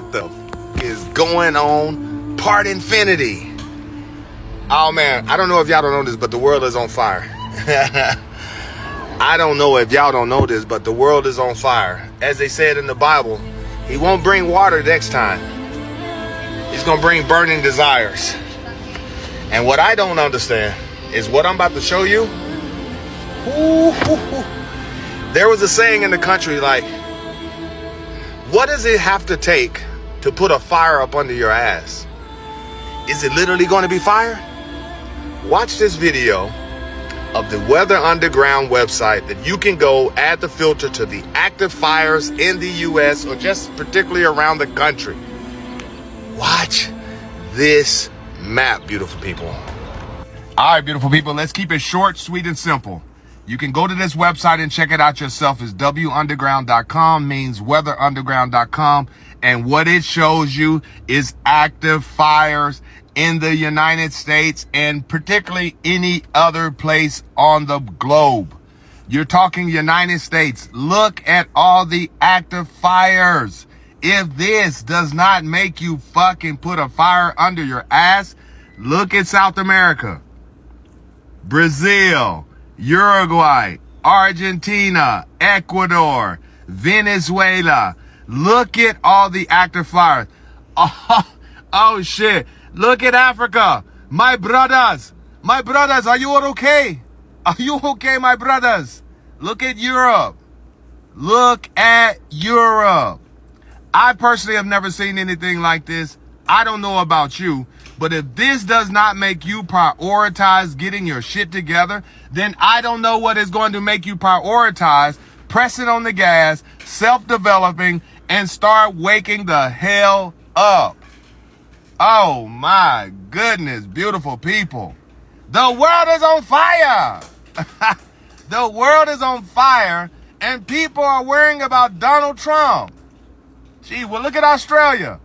what the is going on? Part Infinity. Oh man, I don't know if y'all don't know this, but the world is on fire. I don't know if y'all don't know this, but the world is on fire. As they said in the Bible, he won't bring water next time. He's gonna bring burning desires. And what I don't understand is what I'm about to show you. There was a saying in the country like, what does it have to take to put a fire up under your ass? Is it literally going to be fire? Watch this video of the Weather Underground website that you can go add the filter to the active fires in the US or just particularly around the country. Watch this map, beautiful people. All right, beautiful people, let's keep it short, sweet, and simple. You can go to this website and check it out yourself. It's wunderground.com, means weatherunderground.com. And what it shows you is active fires in the United States and particularly any other place on the globe. You're talking United States. Look at all the active fires. If this does not make you fucking put a fire under your ass, look at South America, Brazil, Uruguay, Argentina, Ecuador, Venezuela. Look at all the active fires. Oh shit. Look at Africa. My brothers, are you all okay? Are you okay, my brothers? Look at Europe. Look at Europe. I personally have never seen anything like this. I don't know about you, but if this does not make you prioritize getting your shit together, then I don't know what is going to make you prioritize pressing on the gas, self-developing, and start waking the hell up. Oh my goodness, beautiful people. The world is on fire. The world is on fire, and people are worrying about Donald Trump. Gee, well, look at Australia.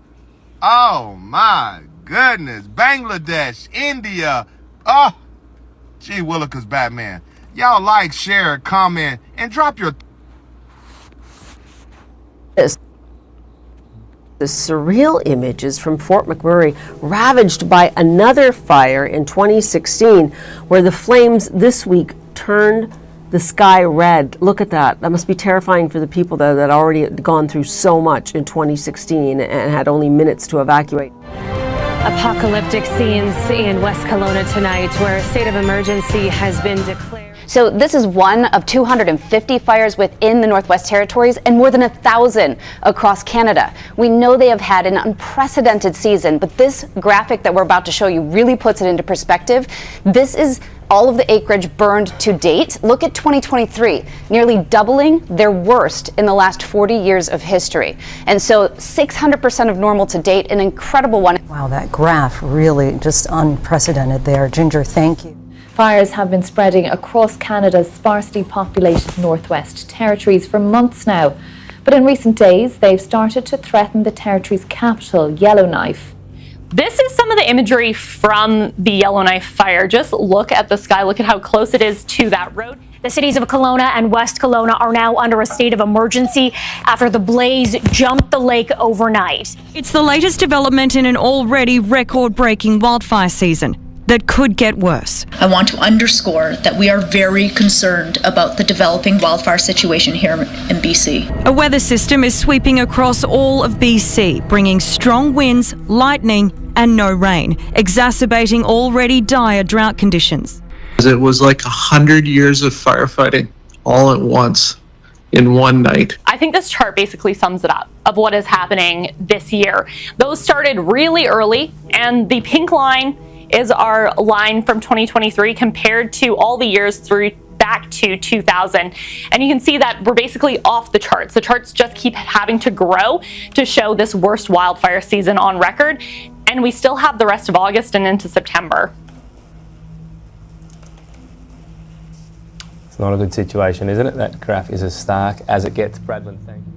Oh my goodness. Bangladesh, India. Oh, gee willikers, Batman. Y'all like, share, comment, and drop your... The surreal images from Fort McMurray, ravaged by another fire in 2016, where the flames this week turned the sky red. Look at that. That must be terrifying for the people there that already had gone through so much in 2016 and had only minutes to evacuate. Apocalyptic scenes in West Kelowna tonight, where a state of emergency has been declared. So this is one of 250 fires within the Northwest Territories and more than 1,000 across Canada. We know they have had an unprecedented season, but this graphic that we're about to show you really puts it into perspective. This is all of the acreage burned to date. Look at 2023, nearly doubling their worst in the last 40 years of history. And so 600% of normal to date, an incredible one. Wow, that graph really just unprecedented there. Ginger, thank you. Fires have been spreading across Canada's sparsely populated Northwest Territories for months now. But in recent days, they've started to threaten the territory's capital, Yellowknife. This is some of the imagery from the Yellowknife fire. Just look at the sky. Look at how close it is to that road. The cities of Kelowna and West Kelowna are now under a state of emergency after the blaze jumped the lake overnight. It's the latest development in an already record-breaking wildfire season that could get worse. I want to underscore that we are very concerned about the developing wildfire situation here in BC. A weather system is sweeping across all of BC, bringing strong winds, lightning, and no rain, exacerbating already dire drought conditions. It was like 100 years of firefighting all at once in one night. I think this chart basically sums it up of what is happening this year. Those started really early, and the pink line is our line from 2023 compared to all the years through back to 2000. And you can see that we're basically off the charts. The charts just keep having to grow to show this worst wildfire season on record. And we still have the rest of August and into September. It's not a good situation, isn't it? That graph is as stark as it gets. Bradman, thank you.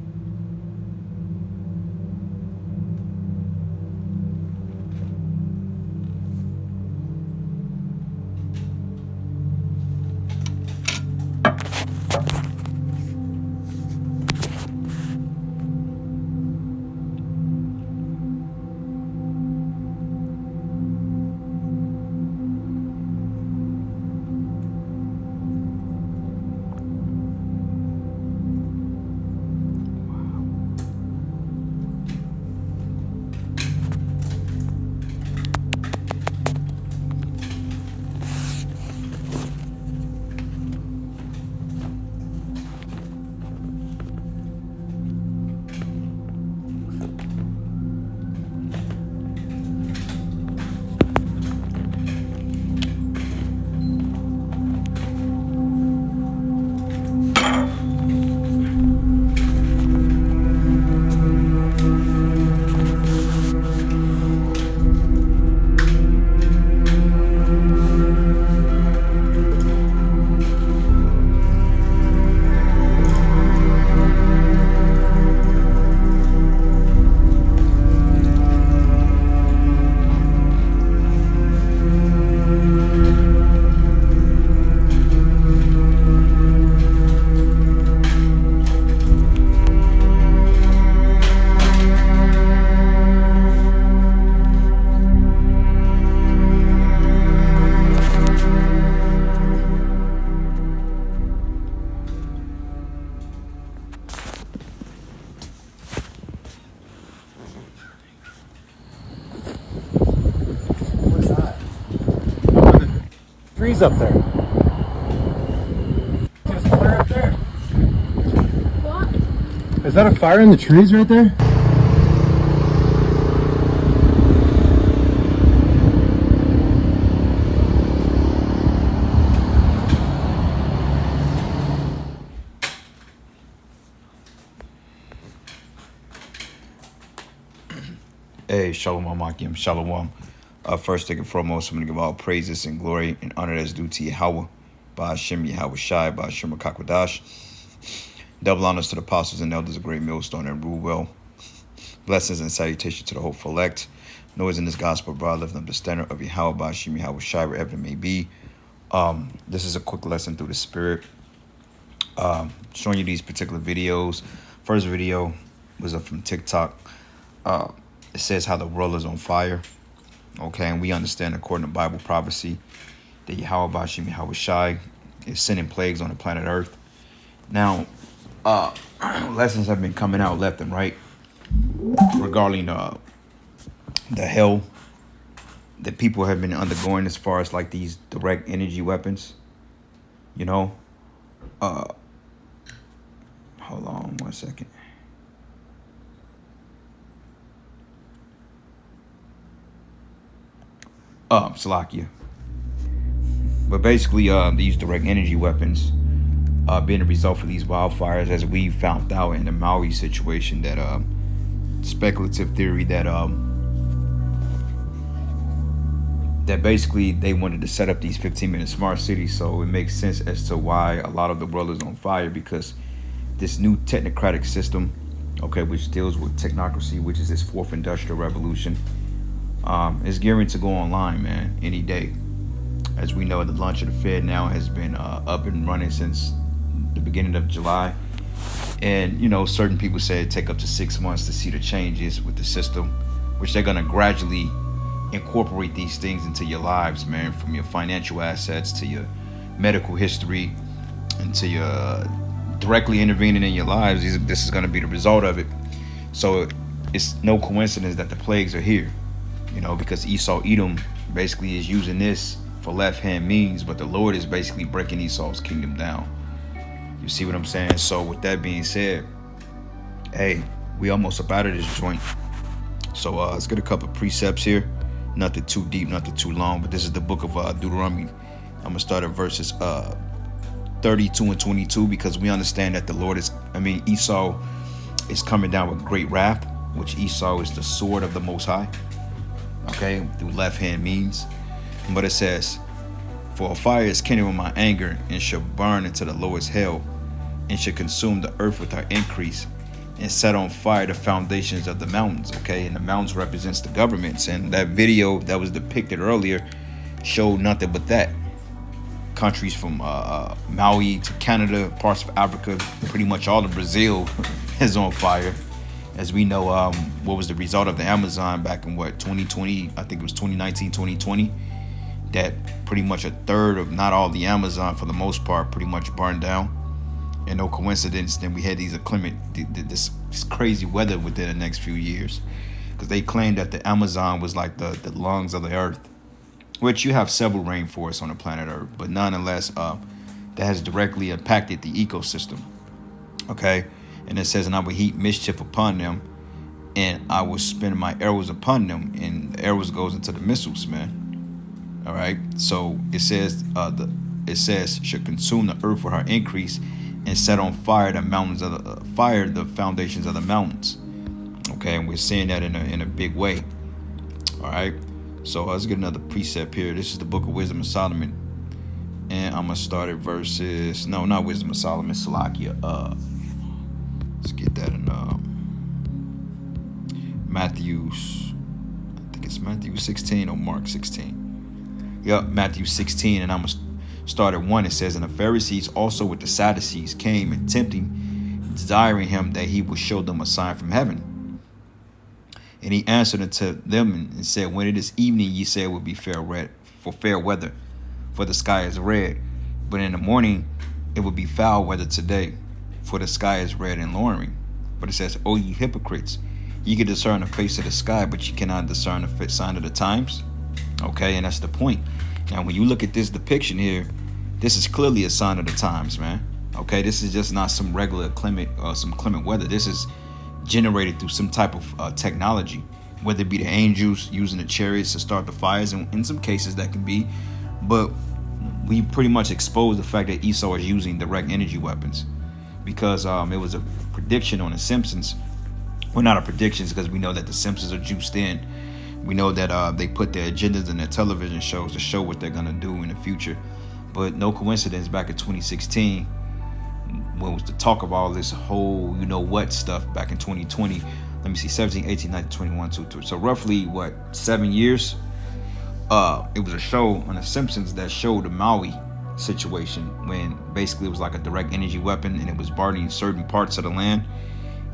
trees up there. There's a fire up there. What? Is that a fire in the trees right there? Hey, Shalom Amakim, Shalom. First and foremost, I'm going to give all praises and glory and honor that's due to Yahweh, by Hashem Yahweh Shai, by Hashem Akakwadash. Double honors to the apostles and elders of Great Millstone and rule well. Blessings and salutations to the hopeful elect. Noise in this gospel, brother, lift up the standard of Yahweh, by Hashem Yahweh Shai, wherever it may be. This is a quick lesson through the Spirit. Showing you these particular videos. First video was from TikTok. It says how the world is on fire. Okay, and we understand according to Bible prophecy that Yahweh Bashim Yahweh Shai is sending plagues on the planet Earth. Now, lessons have been coming out left and right regarding the hell that people have been undergoing as far as like these direct energy weapons. You know, hold on 1 second. Salakia. But basically, these direct energy weapons being a result for these wildfires, as we found out in the Maui situation, that speculative theory that that basically they wanted to set up these 15-minute smart cities. So it makes sense as to why a lot of the world is on fire, because this new technocratic system, okay, which deals with technocracy, which is this fourth industrial revolution, is gearing to go online, man, any day. As we know, the launch of the Fed now has been up and running since the beginning of July. And, you know, certain people say it take up to 6 months to see the changes with the system, which they're going to gradually incorporate these things into your lives, man, from your financial assets to your medical history and to your directly intervening in your lives. This is going to be the result of it. So it's no coincidence that the plagues are here. You know, because Esau Edom basically is using this for left-hand means, but the Lord is basically breaking Esau's kingdom down. You see what I'm saying? So with that being said, hey, we almost up out of this joint. So let's get a couple of precepts here. Nothing too deep, nothing too long, but this is the book of Deuteronomy. I'm going to start at verses 32 and 22, because we understand that Esau is coming down with great wrath, which Esau is the sword of the Most High. Okay, through left-hand means. But it says, for a fire is kindled with my anger, and shall burn into the lowest hell, and shall consume the earth with her increase, and set on fire the foundations of the mountains. Okay, and the mountains represents the governments. And that video that was depicted earlier showed nothing but that. Countries from Maui to Canada, parts of Africa, pretty much all of Brazil is on fire. As we know, what was the result of the Amazon back in 2020? I think it was 2019, 2020. That pretty much a third of, not all the Amazon for the most part, pretty much burned down. And no coincidence, then we had these this crazy weather within the next few years. Because they claimed that the Amazon was like the lungs of the earth. Which you have several rainforests on the planet Earth. But nonetheless, that has directly impacted the ecosystem. Okay? And it says, and I will heap mischief upon them, and I will spin my arrows upon them, and the arrows goes into the missiles, man. All right. So it says, should consume the earth for her increase, and set on fire the mountains of the foundations of the mountains. Okay, and we're seeing that in a big way. All right. So let's get another precept here. This is the book of Wisdom of Solomon, and I'm gonna start at verses. No, not Wisdom of Solomon. Salakia. Let's get that in Matthew's, I think it's Matthew 16 or Mark 16. Yep, Matthew 16, and I'm going to start at 1. It says, and the Pharisees also with the Sadducees came and tempting, desiring him that he would show them a sign from heaven. And he answered unto them and said, when it is evening, ye say it will be fair weather, for the sky is red. But in the morning, it will be foul weather today, for the sky is red and lowering. But it says, O ye hypocrites, ye can discern the face of the sky, but ye cannot discern the sign of the times. Okay, and that's the point. Now, when you look at this depiction here, this is clearly a sign of the times, man. Okay, this is just not some regular clement weather. This is generated through some type of technology, whether it be the angels using the chariots to start the fires, and in some cases that can be, but we pretty much exposed the fact that Esau is using direct energy weapons, because it was a prediction on The Simpsons. Well, not a prediction, because we know that The Simpsons are juiced in. We know that they put their agendas in their television shows to show what they're going to do in the future. But no coincidence, back in 2016, when it was the talk of all this whole you-know-what stuff back in 2020, let me see, 17, 18, 19, 21, 22. So roughly, 7 years? It was a show on The Simpsons that showed the Maui situation, when basically it was like a direct energy weapon and it was burning certain parts of the land.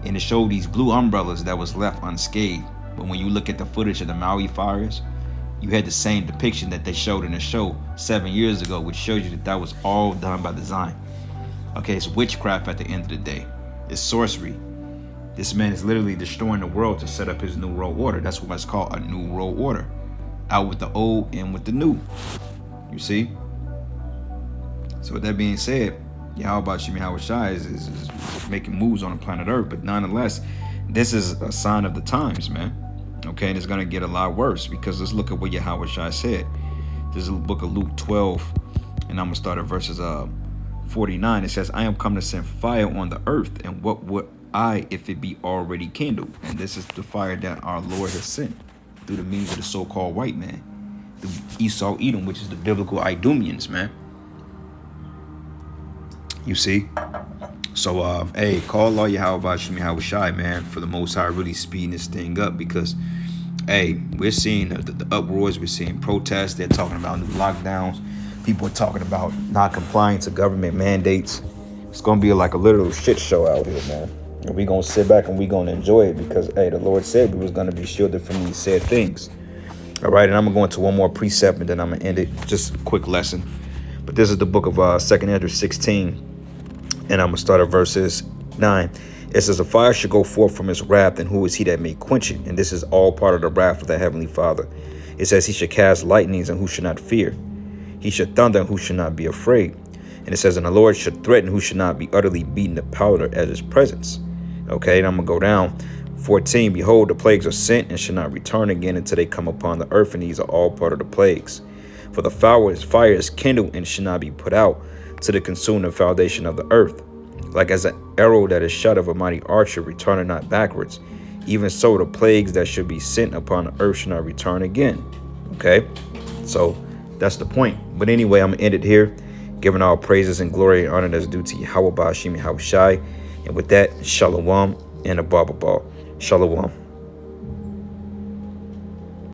And it showed these blue umbrellas that was left unscathed. But when you look at the footage of the Maui fires, you had the same depiction that they showed in the show 7 years ago, which shows you that that was all done by design. Okay, it's witchcraft at the end of the day. It's sorcery. This man is literally destroying the world to set up his new world order. That's what it's called, a new world order. Out with the old, in with the new. You see? So with that being said, Yahweh Shai is making moves on the planet Earth. But nonetheless, this is a sign of the times, man. Okay, and it's going to get a lot worse, because let's look at what Yahweh Shai said. This is the book of Luke 12, and I'm going to start at verses 49. It says, I am come to send fire on the earth, and what would I if it be already kindled? And this is the fire that our Lord has sent through the means of the so-called white man, through Esau, Edom, which is the biblical Idumeans, man. You see? So, hey, call Allah Yahweh Shai, man, for the Most High really speeding this thing up, because, hey, we're seeing the uproars, we're seeing protests, they're talking about new lockdowns, people are talking about not complying to government mandates. It's going to be like a literal shit show out here, man. And we're going to sit back and we're going to enjoy it, because, hey, the Lord said we was going to be shielded from these said things. All right, and I'm going to go into one more precept, and then I'm going to end it. Just a quick lesson. But this is the book of 2 Ezra 16. And I'm going to start at verses 9. It says, a fire should go forth from his wrath, and who is he that may quench it? And this is all part of the wrath of the Heavenly Father. It says, he should cast lightnings, and who should not fear? He should thunder, and who should not be afraid? And it says, and the Lord should threaten, who should not be utterly beaten to powder at his presence. Okay, and I'm going to go down. 14, behold, the plagues are sent, and shall not return again until they come upon the earth, and these are all part of the plagues. For the fire is kindled, and shall not be put out, to the consuming foundation of the earth. Like as an arrow that is shot of a mighty archer, returning not backwards, even so the plagues that should be sent upon the earth shall not return again. Okay, so that's the point. But anyway, I'm gonna end it here, giving all praises and glory and honor that's due to Yahweh Ba'ashim Yahweh Shai. And with that, shalom and a baba ball. Shalom.